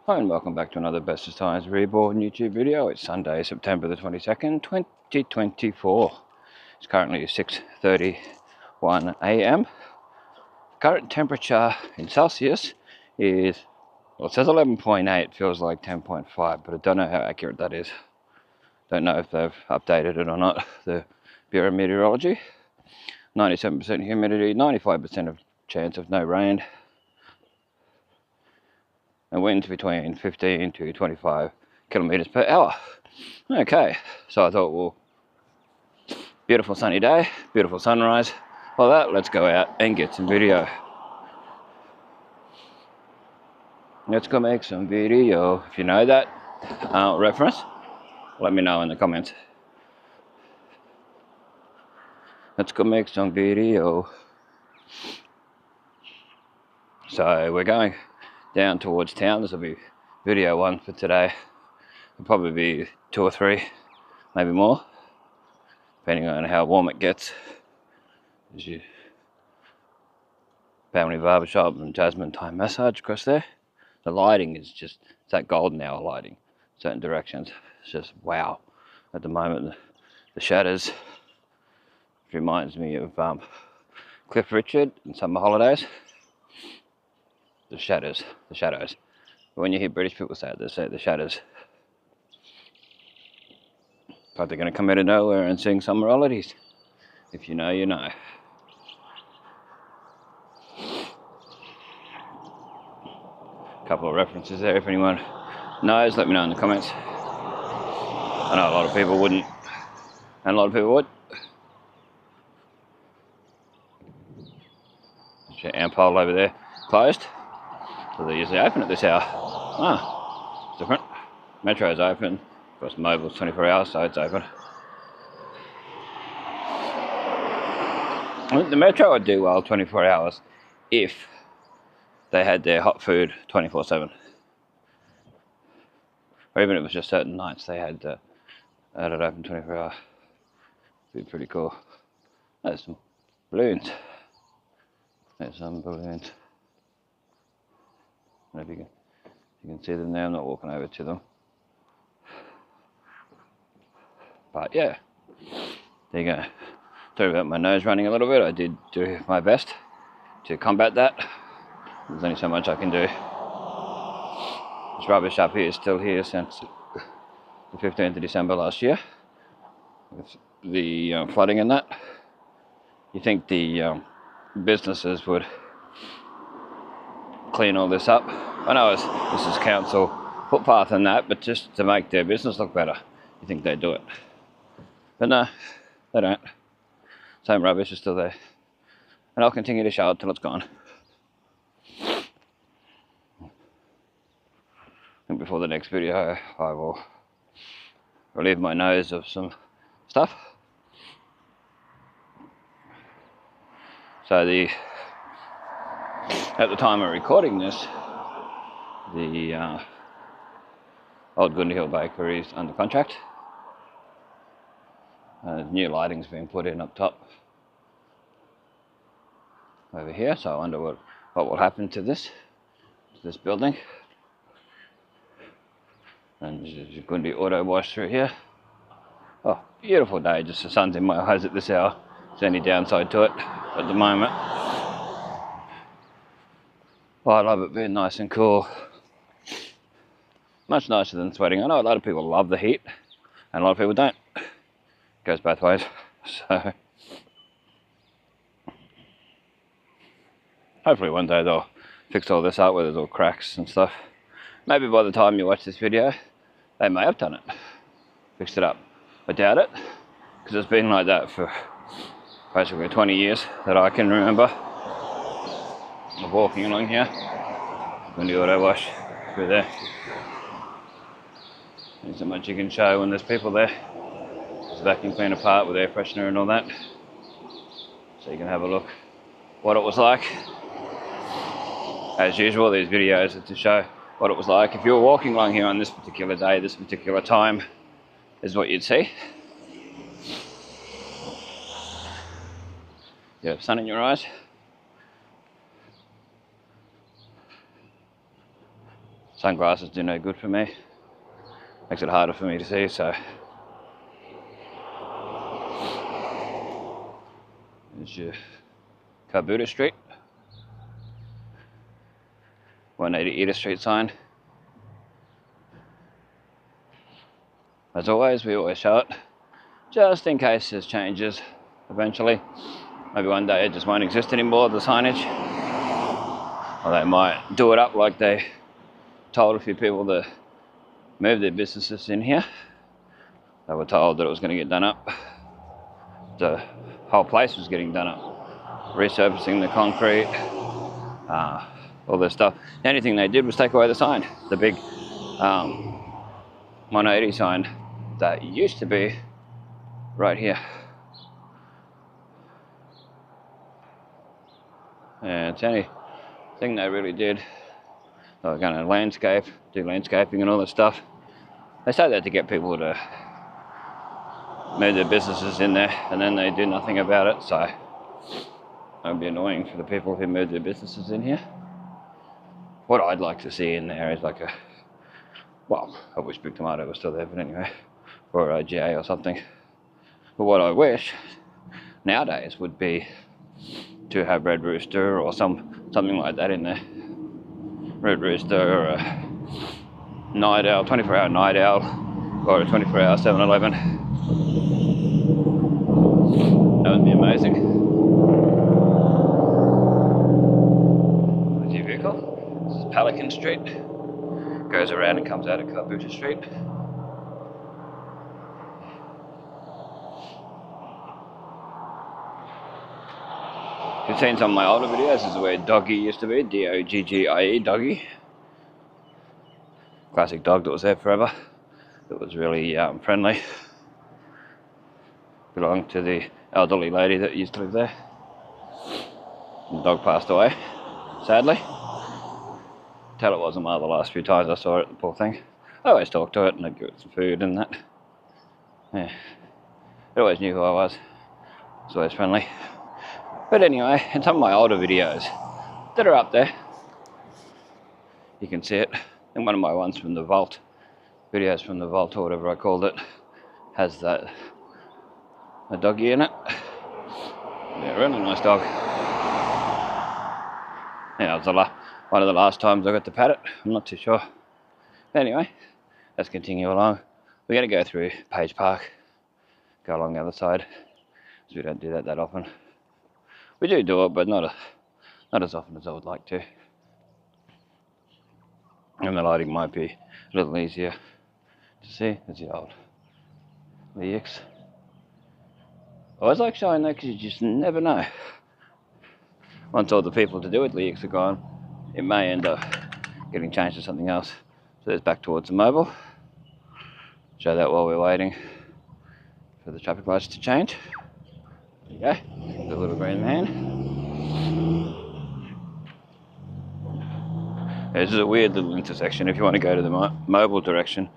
Hi and welcome back to another Bestestimes Reborn YouTube video. It's Sunday, September the 22nd, 2024. It's currently 6:31 a.m. Current temperature in Celsius is, well, it says 11.8, feels like 10.5, but I don't know how accurate that is. Don't know if they've updated it or not, the Bureau of Meteorology. 97% humidity, 95% of chance of no rain. And winds between 15 to 25 kilometers per hour. Okay, so I thought, well, beautiful sunny day, beautiful sunrise. Well, let's go out and get some video. Let's go make some video. If you know that reference, let me know in the comments. Let's go make some video. So we're going down towards town. This will be video 1 for today. It'll probably be 2 or 3, maybe more, depending on how warm it gets. There's your family barbershop and Jasmine Thai massage across there. The lighting is just, it's that golden hour lighting, certain directions. It's just wow. At the moment, the shadows reminds me of Cliff Richard in Summer Holidays. The shadows. When you hear British people say it, they say the shadows. But they're going to come out of nowhere and sing Summer Holidays. If you know, you know. Couple of references there. If anyone knows, let me know in the comments. I know a lot of people wouldn't, and a lot of people would. Ampole over there closed, so they're usually open at this hour. Ah, different. Metro's open. Of course, Mobile's 24 hours, so it's open. I think the Metro would do well 24 hours if they had their hot food 24/7, or even if it was just certain nights they had it open 24 hours. It'd be pretty cool. There's some balloons. There's some balloons. I don't know if you can see them there. I'm not walking over to them, but yeah, there you go. Sorry about my nose running a little bit. I did do my best to combat that. There's only so much I can do. This rubbish up here is still here since the 15th of December last year, with the flooding and that. You think the businesses would clean all this up? I know this is council footpath and that, but just to make their business look better, you think they'd do it. But no, they don't. Same rubbish is still there. And I'll continue to show it till it's gone. And before the next video, I will relieve my nose of some stuff. So at the time of recording this, the old Gundy Hill Bakery is under contract. New lighting's been put in up top over here, so I wonder what will happen to this building. And there's a Gundy auto wash through here. Oh, beautiful day, just the sun's in my eyes at this hour. There's any downside to it at the moment. Well, I love it being nice and cool. Much nicer than sweating. I know a lot of people love the heat, and a lot of people don't. It goes both ways. So hopefully one day they'll fix all this up where there's all cracks and stuff. Maybe by the time you watch this video, they may have done it, fixed it up. I doubt it, because it's been like that for basically 20 years that I can remember of walking along here. When the auto wash through there. There's not much you can show when there's people there. There's a vacuum cleaner part with air freshener and all that. So you can have a look what it was like. As usual, these videos are to show what it was like if you were walking along here on this particular day, this particular time, is what you'd see. You have sun in your eyes. Sunglasses do no good for me. Makes it harder for me to see, so. There's your Kabuta Street. 180 Eda Street sign. As always, we always show it, just in case there's changes eventually. Maybe one day it just won't exist anymore, the signage. Or they might do it up like they told a few people to move their businesses in here. They were told that it was going to get done up. The whole place was getting done up. Resurfacing the concrete, all this stuff. The only thing they did was take away the sign. The big 180 sign that used to be right here. And it's the only thing they really did. They were going to do landscaping and all that stuff. They say that to get people to move their businesses in there, and then they do nothing about it, so it would be annoying for the people who move their businesses in here. What I'd like to see in there is like a, well, I wish Big Tomato was still there, but anyway, or a GA or something. But what I wish nowadays would be to have Red Rooster or something like that in there. Red Rooster or a night owl, 24-hour night owl, or a 24-hour 7-Eleven. That would be amazing. There's your vehicle. This is Pelican Street. Goes around and comes out of Kabuta Street. If you've seen some of my older videos, this is where Doggy used to be, D-O-G-G-I-E, Doggy. Classic dog that was there forever. It was really friendly. Belonged to the elderly lady that used to live there. The dog passed away, sadly. Tell it wasn't one of the last few times I saw it, the poor thing. I always talked to it and I'd give it some food and that. Yeah. It always knew who I was. It was always friendly. But anyway, in some of my older videos that are up there, you can see it. And one of my ones from the vault, videos from the vault or whatever I called it, has that a doggy in it. Yeah, really nice dog. Yeah, it was one of the last times I got to pat it. I'm not too sure. But anyway, let's continue along. We're going to go through Page Park, go along the other side, because we don't do that often. We do it, but not as often as I would like to. And the lighting might be a little easier to see. There's the old LEX. I always like showing that because you just never know. Once all the people to do with LEX are gone, it may end up getting changed to something else. So there's back towards the mobile. Show that while we're waiting for the traffic lights to change. There you go, the little green man. This is a weird little intersection if you want to go to the mobile direction.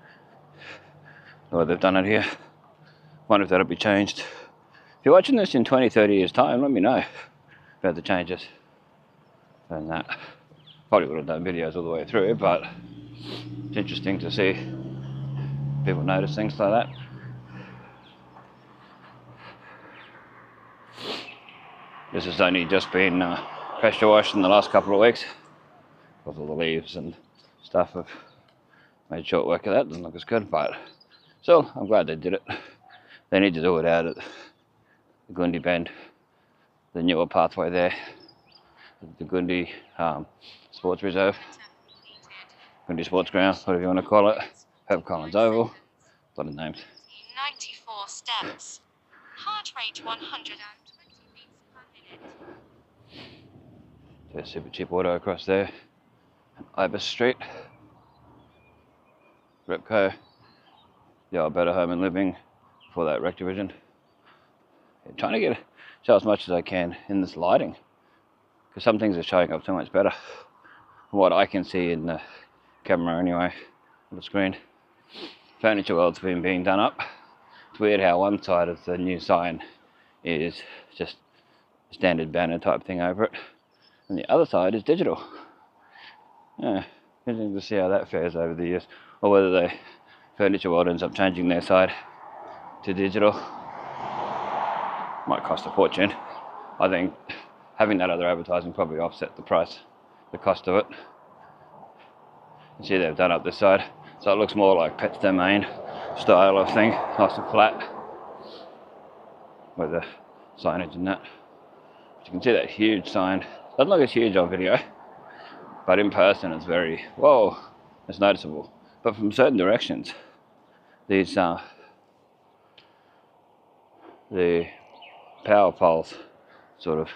Oh, they've done it here. Wonder if that'll be changed. If you're watching this in 20-30 years time, let me know about the changes. And that. Probably would have done videos all the way through, but it's interesting to see people notice things like that. This has only just been pressure washed in the last couple of weeks. Because all the leaves and stuff have made short work of that. Doesn't look as good, but still, I'm glad they did it. They need to do it out at the Gundi Bend, the newer pathway there, the Gundi Sports Reserve, Gundi Sports Ground, whatever you want to call it. Herb Collins Oval, a lot of names. 94 steps. Heart rate 120 beats per minute. There's Super Cheap Auto across there. Ibis Street, Repco, the old Better Home and Living before that Rec Division. Yeah, trying to show as much as I can in this lighting, because some things are showing up so much better from what I can see in the camera anyway, on the screen. Furniture World's been being done up. It's weird how one side of the new sign is just a standard banner type thing over it, and the other side is digital. Yeah, Interesting to see how that fares over the years, or whether the furniture world ends up changing their side to digital. Might cost a fortune. I think having that other advertising probably offset the price, the cost of it. You see they've done up this side, so it looks more like Pet's Domain style of thing, nice and flat with the signage and that. But you can see that huge sign. Doesn't look as huge on video, but in person it's very, whoa, it's noticeable. But from certain directions, these the power poles sort of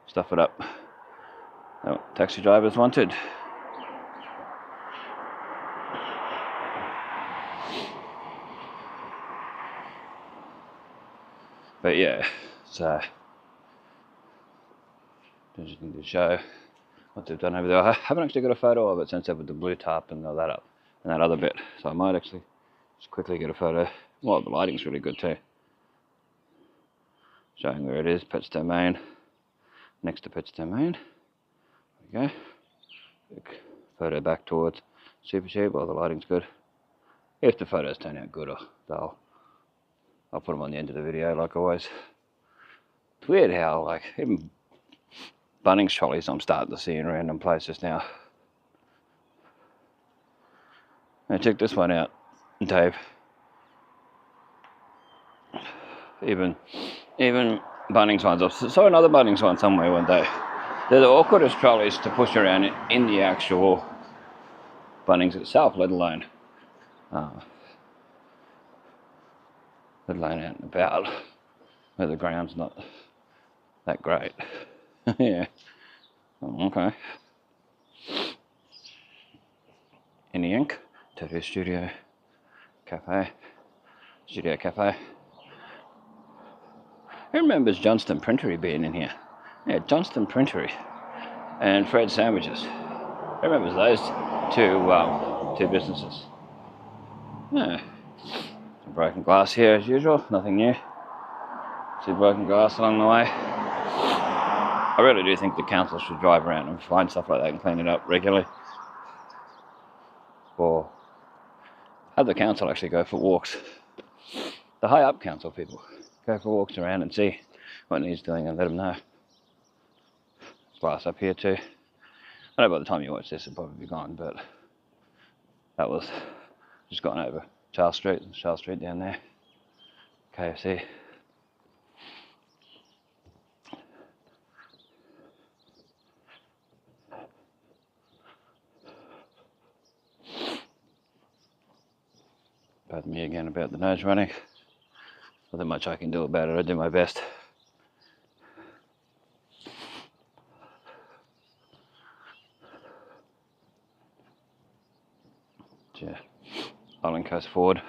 stuff it up. Oh, taxi drivers wanted. But yeah, so interesting to show what they've done over there. I haven't actually got a photo of it since I put the blue tarp and all that up and that other bit, so I might actually just quickly get a photo. Well, the lighting's really good too, showing where it is. Pet's Domain, next to Pet's Domain. There we go. Quick photo back towards Super Cheap. Well, the lighting's good. If the photos turn out good, I'll put them on the end of the video like always. It's weird how, like, even Bunnings trolleys I'm starting to see in random places now. Now check this one out, Dave. Even Bunnings ones. I saw another Bunnings one somewhere one day. They're the awkwardest trolleys to push around in the actual Bunnings itself, let alone out and about, where the ground's not that great. Yeah. Oh, okay. Any ink? Tattoo Studio Cafe. Who remembers Johnston Printery being in here? Yeah, Johnston Printery and Fred Sandwiches. Who remembers those two businesses? Yeah. Some broken glass here as usual, nothing new. See broken glass along the way. I really do think the council should drive around and find stuff like that and clean it up regularly. Or have the council actually go for walks. The high up council people go for walks around and see what needs doing and let them know. Glass up here too. I know by the time you watch this it'll probably be gone, but that was just gone over Charles Street down there. KFC. Pardon me again about the nose running. Not that much I can do about it, I do my best. Yeah, Island Coast Ford.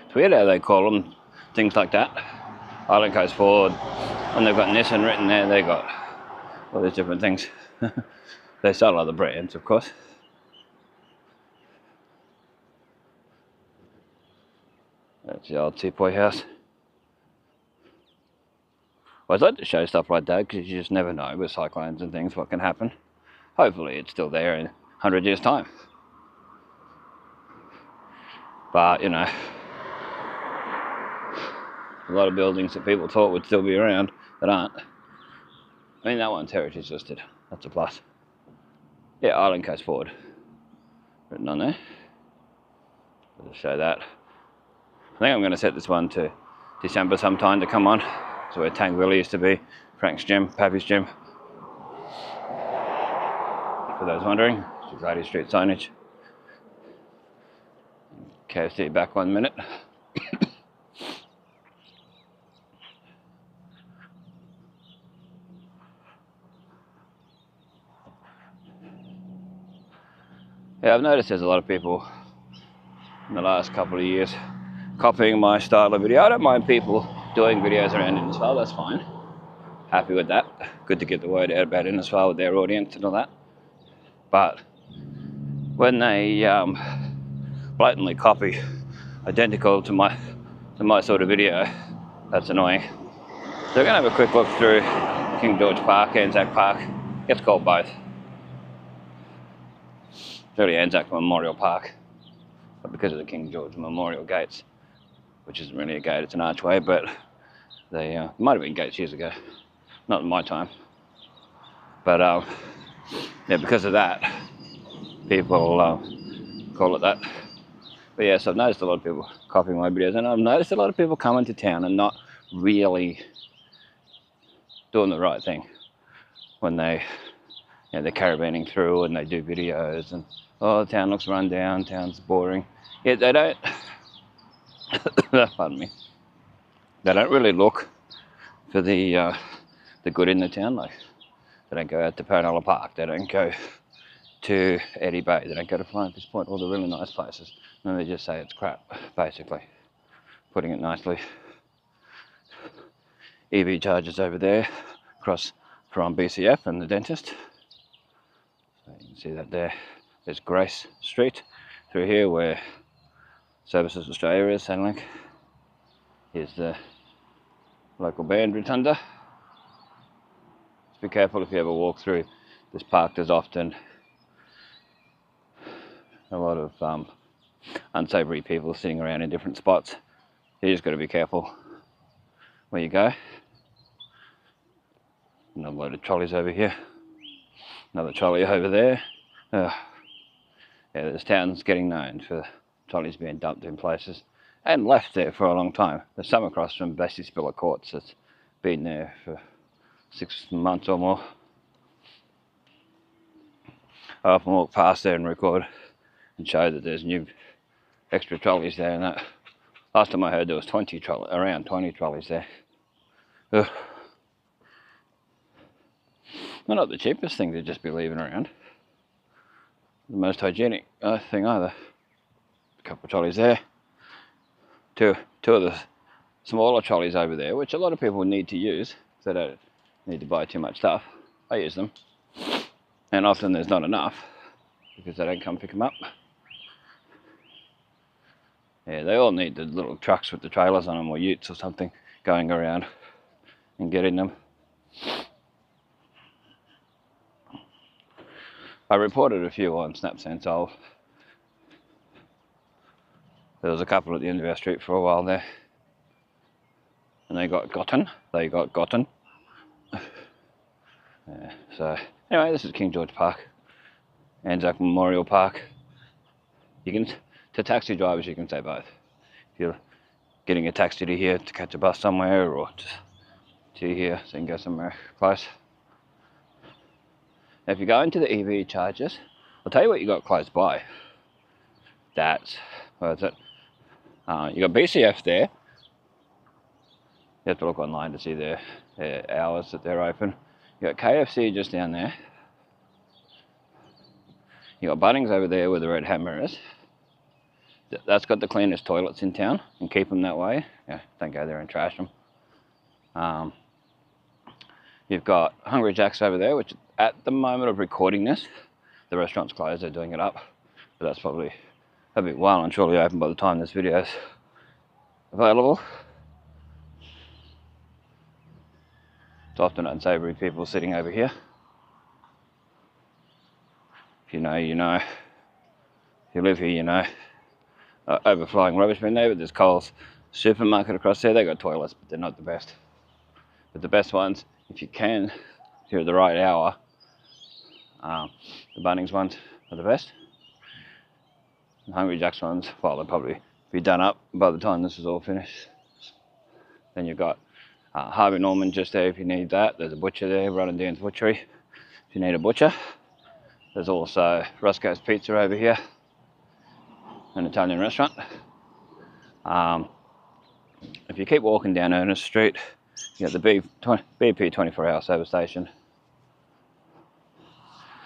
It's weird how they call them things like that. Island Coast Ford, and they've got Nissan written there, they got all these different things. They sell other brands, of course. That's the old Sepoy house. Well, I'd like to show stuff like that because you just never know with cyclones and things what can happen. Hopefully it's still there in 100 years' time. But, you know, a lot of buildings that people thought would still be around that aren't. I mean, that one's heritage listed. That's a plus. Yeah, Island Coast Ford written on there. I'll just show that. I think I'm going to set this one to December sometime to come on. So where Tang Willie used to be, Frank's gym, Pappy's gym. For those wondering, it's 80 Street signage. KFC back 1 minute. Yeah, I've noticed there's a lot of people in the last couple of years copying my style of video. I don't mind people doing videos around Innisfail, that's fine. Happy with that. Good to get the word out about Innisfail with their audience and all that. But when they blatantly copy identical to my sort of video, that's annoying. So we're going to have a quick look through King George Park, Anzac Park. Gets called both. It's really Anzac Memorial Park, but because of the King George Memorial gates, which isn't really a gate, it's an archway, but they might have been gates years ago, not in my time. But yeah, because of that, people call it that. But yes, I've noticed a lot of people copying my videos, and I've noticed a lot of people coming to town and not really doing the right thing when they, they're caravanning through and they do videos and, oh, the town looks run down, town's boring. Yeah, they don't, pardon me, they don't really look for the good in the town. Like, they don't go out to Parnella Park, they don't go to Eddie Bay, they don't go to Flying Fish Point, all the really nice places. And they just say it's crap, basically, putting it nicely. EV chargers over there, across from BCF and the dentist. So you can see that there. There's Grace Street through here where Services Australia is, Centrelink. Here's the local band rotunda. Just be careful if you ever walk through this park. There's often a lot of unsavoury people sitting around in different spots. You just got to be careful where you go. Another load of trolleys over here. Another trolley over there. Yeah, this town's getting known for trolleys being dumped in places and left there for a long time. There's some across from Bestestimes Courts that's been there for 6 months or more. I often walk past there and record and show that there's new extra trolleys there, and that last time I heard there was around 20 trolleys there. Ugh. They're not the cheapest thing to just be leaving around. The most hygienic thing either. A couple of trolleys there. Two of the smaller trolleys over there, which a lot of people need to use, so they don't need to buy too much stuff. I use them. And often there's not enough, because they don't come pick them up. Yeah, they all need the little trucks with the trailers on them, or utes or something, going around and getting them. I reported a few on Snapsense. There was a couple at the end of our street for a while there, and they got gotten. Yeah, so anyway, this is King George Park, Anzac Memorial Park. To taxi drivers, you can say both. If you're getting a taxi to here to catch a bus somewhere, or just to here so you can go somewhere close. Now, if you go into the EV chargers, I'll tell you what you got close by. That's, where is it? You got BCF there. You have to look online to see their hours that they're open. You got KFC just down there. You got Bunnings over there where the red hammer is. That's got the cleanest toilets in town, and keep them that way. Yeah, don't go there and trash them. You've got Hungry Jack's over there, which at the moment of recording this, the restaurant's closed, they're doing it up. But that's probably a bit well and surely open by the time this video is available. It's often unsavoury people sitting over here. If you know, you know. If you live here, you know. Overflowing rubbish bin there, but there's Coles supermarket across there. They got toilets, but they're not the best. But the best ones, if you can, if you're at the right hour, the Bunnings ones are the best. The Hungry Jack's ones, well, they'll probably be done up by the time this is all finished. Then you've got Harvey Norman just there if you need that. There's a butcher there, running Dan's Butchery, if you need a butcher. There's also Roscoe's Pizza over here, an Italian restaurant. If you keep walking down Ernest Street, you got the BP 24-hour service station.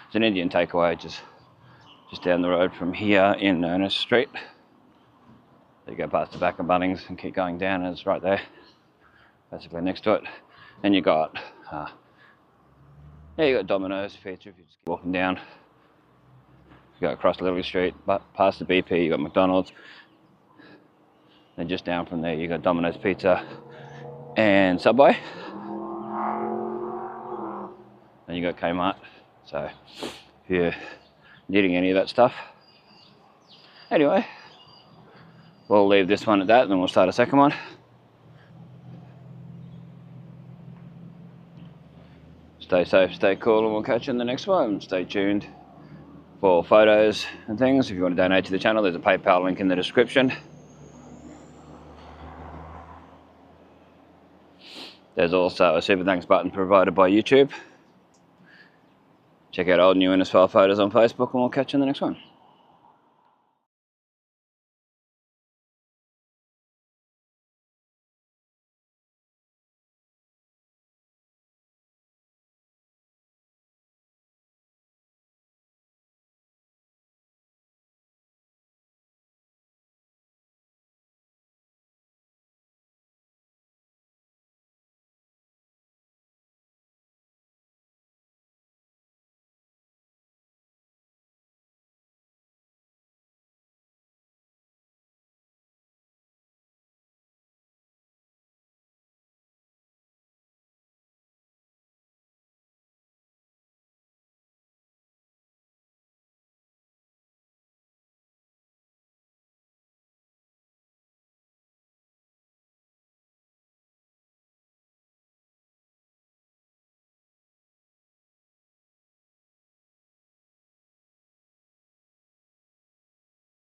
It's an Indian takeaway just down the road from here in Ernest Street. So you go past the back of Bunnings and keep going down, and it's right there, basically next to it. Then you got you got Domino's Pizza if you just keep walking down. You go across Lily Street, but past the BP, you got McDonald's. Then just down from there, you got Domino's Pizza and Subway. Then you got Kmart. So if you're needing any of that stuff. Anyway, we'll leave this one at that and then we'll start a second one. Stay safe, stay cool, and we'll catch you in the next one. Stay tuned for photos and things. If you want to donate to the channel, there's a PayPal link in the description. There's also a super thanks button provided by YouTube. Check out old new Innisfail photos on Facebook, and we'll catch you in the next one.